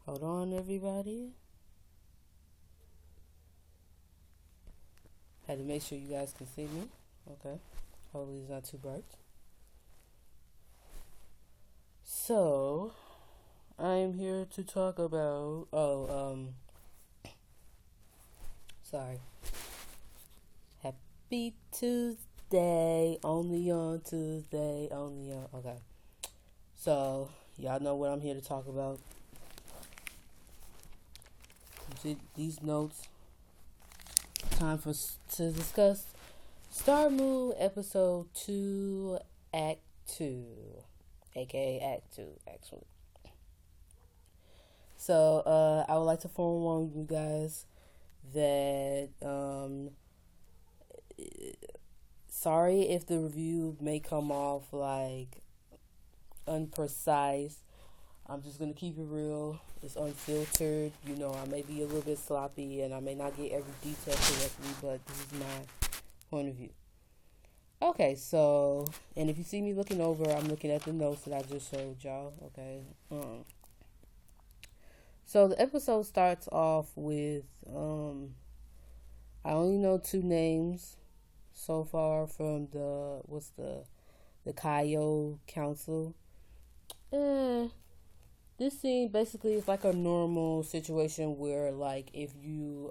Hold on, everybody. Had to make sure you guys can see me. Okay. Hopefully it's not too bright. So, I'm here to talk about. Sorry. Happy Tuesday. Only on Tuesday. Only on. Okay. So, y'all know what I'm here to talk about. See these notes. Time to discuss Star Moon Episode 2, Act 2, aka Act 2, actually. So, I would like to forewarn you guys that, sorry if the review may come off like unprecise. I'm just going to keep it real. It's unfiltered. I may be a little bit sloppy and I may not get every detail correctly, but this is my point of view. Okay, so, and if you see me looking over, I'm looking at the notes that I just showed y'all, okay? So the episode starts off with, I only know two names so far from the Kaio Council. This scene basically is like a normal situation where, like, if you're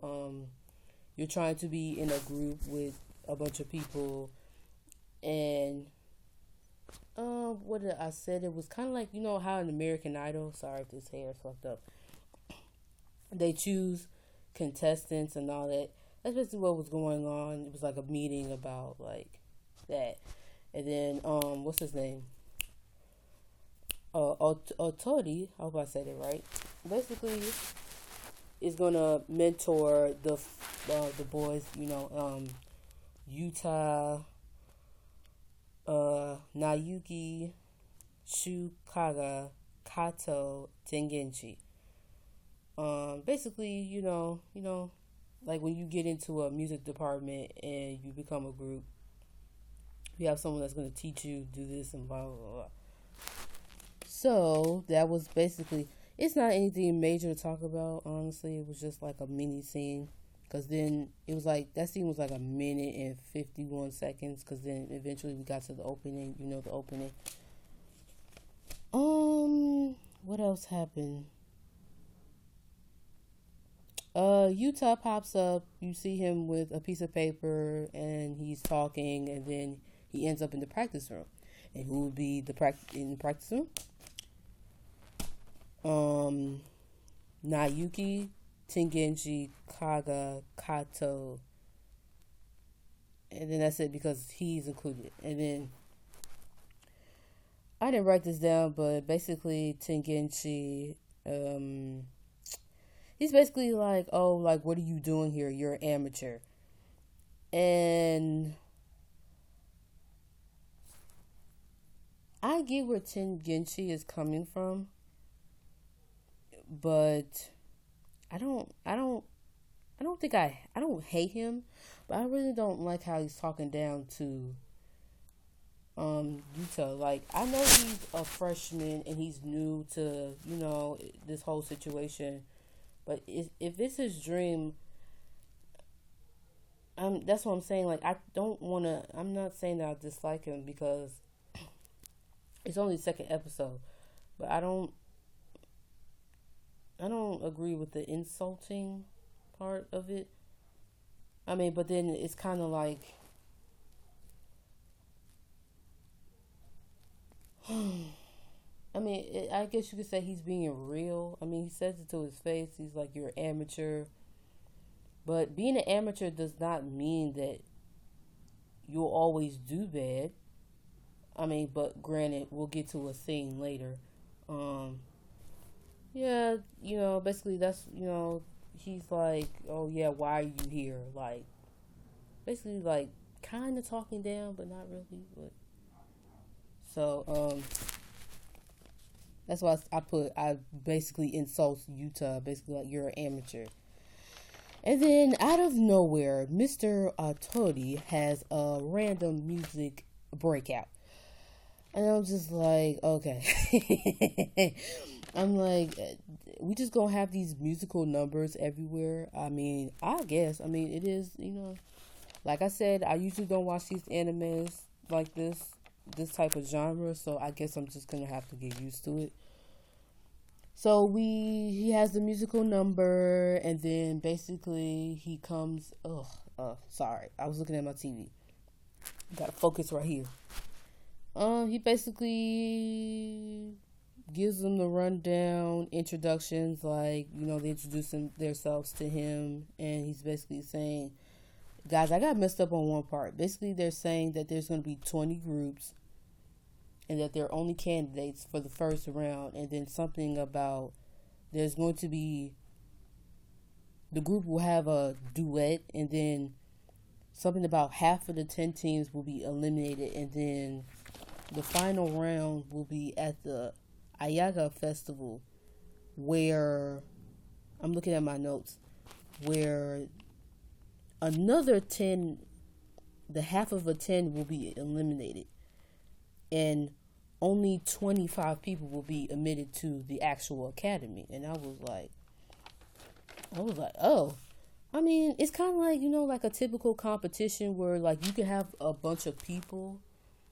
trying to be in a group with a bunch of people, and what did I said? It was kind of like, how in American Idol. Sorry if this hair is fucked up. They choose contestants and all that. That's basically what was going on. It was like a meeting about like that, and then what's his name? Otori, I hope I said it right. Basically, is gonna mentor the boys. Yuta, Nayuki, Shukaga, Kato, Tengenchi. Basically, like when you get into a music department and you become a group, you have someone that's gonna teach you do this and blah blah blah. So that was basically, it's not anything major to talk about, honestly. It was just like a mini scene. Because then it was like, that scene was like a minute and 51 seconds. Because then eventually we got to the opening, the opening. What else happened? Utah pops up. You see him with a piece of paper and he's talking. And then he ends up in the practice room. And who will be in the practice room? Nayuki, Tengenchi, Kaga, Kato, and then that's it because he's included. And then I didn't write this down, but basically Tengenchi, he's basically like, oh, like, what are you doing here? You're an amateur. And I get where Tengenchi is coming from. But I don't hate him, but I really don't like how he's talking down to Yuta. Like, I know he's a freshman and he's new to, this whole situation, but if it's his dream, that's what I'm saying. Like, I'm not saying that I dislike him because it's only the second episode, but I don't agree with the insulting part of it. I mean, but then it's kind of like, I guess you could say he's being real. I mean, he says it to his face. He's like, you're an amateur. But being an amateur does not mean that you'll always do bad. I mean, but granted, we'll get to a scene later. Yeah, basically that's, he's like, oh yeah, why are you here? Like, basically like kind of talking down, but not really. But so, that's why I basically insult Utah, basically like you're an amateur. And then out of nowhere, Mr. Otori has a random music breakout. And I'm just like, okay. I'm like, we just gonna have these musical numbers everywhere. I mean, I guess. I mean, it is, like I said, I usually don't watch these animes like this type of genre, so I guess I'm just gonna have to get used to it. So he has the musical number, and then basically he comes. Sorry, I was looking at my TV. Got to focus right here. He basically gives them the rundown, introductions, like they introduce themselves to him, and he's basically saying, "Guys, I got messed up on one part." Basically, they're saying that there's going to be 20 groups, and that they're only candidates for the first round, and then something about there's going to be the group will have a duet, and then something about half of the 10 teams will be eliminated, and then the final round will be at the Ayaga Festival, where I'm looking at my notes, where another 10, the half of a 10 will be eliminated, and only 25 people will be admitted to the actual academy. And I was like, oh. I mean, it's kind of like, like a typical competition where, like, you can have a bunch of people.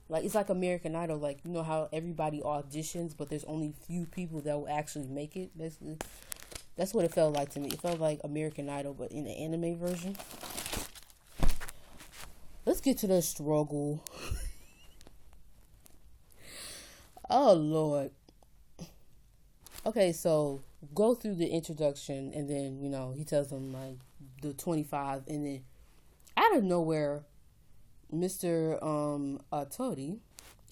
Like, it's like American Idol. Like, how everybody auditions, but there's only few people that will actually make it, basically. That's what it felt like to me. It felt like American Idol, but in the anime version. Let's get to the struggle. Oh, Lord. Okay, so go through the introduction, and then, he tells them, like, the 25, and then out of nowhere, Mr. Tori,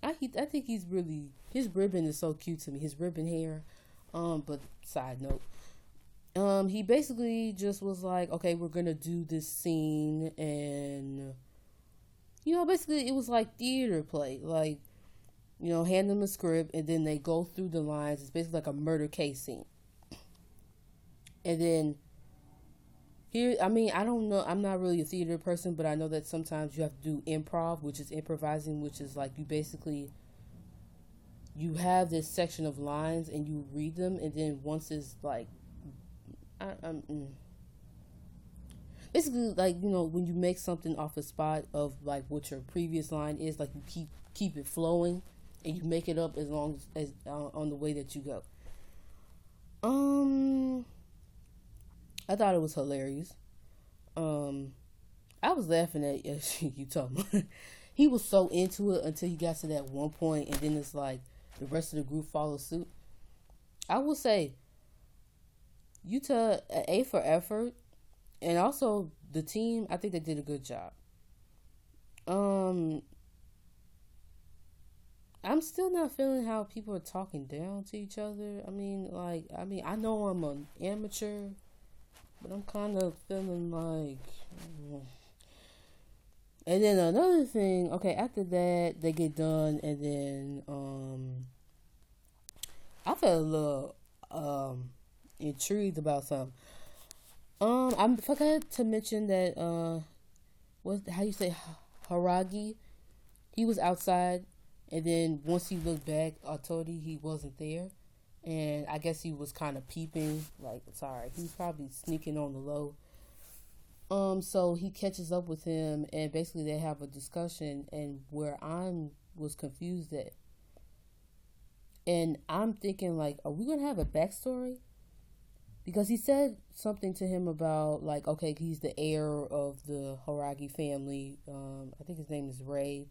I think he's really, his ribbon is so cute to me, his ribbon hair. But side note, he basically just was like, okay, we're gonna do this scene, and basically it was like theater play, like, hand them a script, and then they go through the lines. It's basically like a murder case scene, and then here, I mean, I don't know. I'm not really a theater person, but I know that sometimes you have to do improv, which is improvising, which is like you have this section of lines and you read them, and then once it's like, basically like when you make something off the spot of like what your previous line is, like you keep it flowing, and you make it up as long as on the way that you go. I thought it was hilarious. I was laughing at you talking about. He was so into it until he got to that one point, and then it's like the rest of the group follows suit. I will say, Utah A for effort, and also the team. I think they did a good job. I'm still not feeling how people are talking down to each other. I mean, I know I'm an amateur, but I'm kind of feeling like. And then another thing, okay, after that, they get done, and then, I felt a little, intrigued about something. I forgot to mention that, how you say, Haragi, he was outside, and then once he looked back, Atori, he wasn't there. And I guess he was kind of peeping, like, sorry, he was probably sneaking on the low. So he catches up with him, and basically they have a discussion, and where was confused at. And I'm thinking, like, are we going to have a backstory? Because he said something to him about, like, okay, he's the heir of the Haragi family. I think his name is Ray.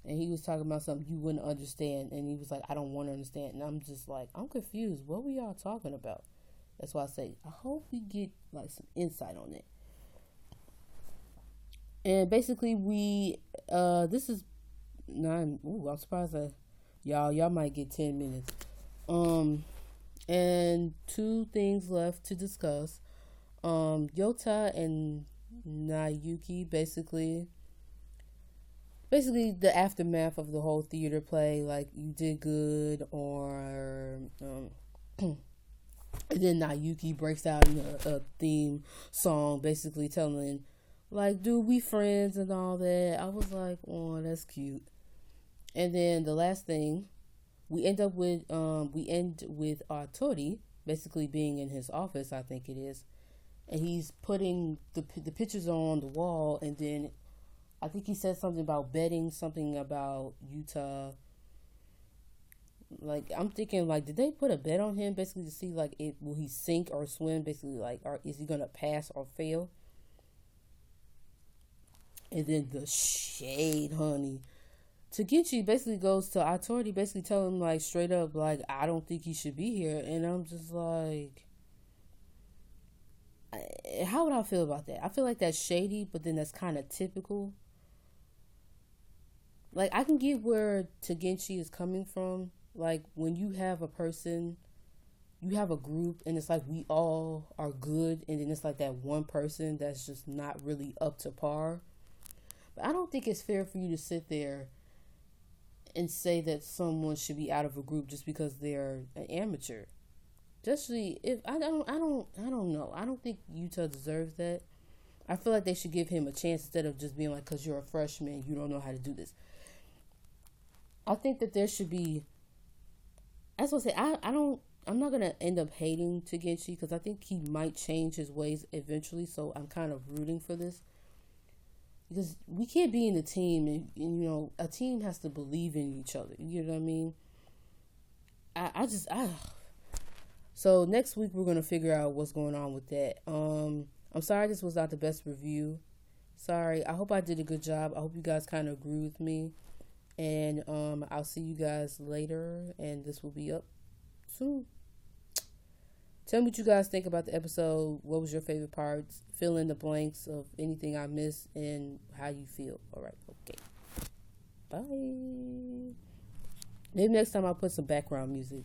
And he was talking about something you wouldn't understand. And he was like, I don't want to understand. And I'm just like, I'm confused. What were y'all talking about? That's why I say, I hope we get, like, some insight on it. And basically this is 9, I'm surprised that y'all might get 10 minutes. And 2 things left to discuss. Yota and Nayuki, basically the aftermath of the whole theater play, like, you did good, or and then Nayuki breaks out in a theme song, basically telling, like, dude, we friends and all that. I was like, oh, that's cute. And then the last thing, We end with Tori basically being in his office, I think it is, and he's putting the pictures on the wall, and then I think he said something about betting, something about Utah. Like, I'm thinking, like, did they put a bet on him basically to see, like, it will he sink or swim, basically, like, or is he gonna pass or fail? And then the shade, honey. Takechi basically goes to Authority, basically telling him, like, straight up, like, I don't think he should be here. And I'm just like, how would I feel about that? I feel like that's shady, but then that's kind of typical. Like, I can get where Takechi is coming from. Like, when you have a person, you have a group, and it's like we all are good, and then it's like that one person that's just not really up to par. But I don't think it's fair for you to sit there and say that someone should be out of a group just because they're an amateur. Especially if I don't know. I don't think Utah deserves that. I feel like they should give him a chance instead of just being like, because you're a freshman, you don't know how to do this. I think that there should be. That's what I say. I don't. I'm not gonna end up hating Takechi because I think he might change his ways eventually. So I'm kind of rooting for this because we can't be in a team, and you know, a team has to believe in each other. You know what I mean? I So next week we're gonna figure out what's going on with that. I'm sorry this was not the best review. Sorry. I hope I did a good job. I hope you guys kind of agree with me. And I'll see you guys later. And this will be up soon. Tell me what you guys think about the episode. What was your favorite parts? Fill in the blanks of anything I missed and how you feel. All right. Okay. Bye. Maybe next time I'll put some background music.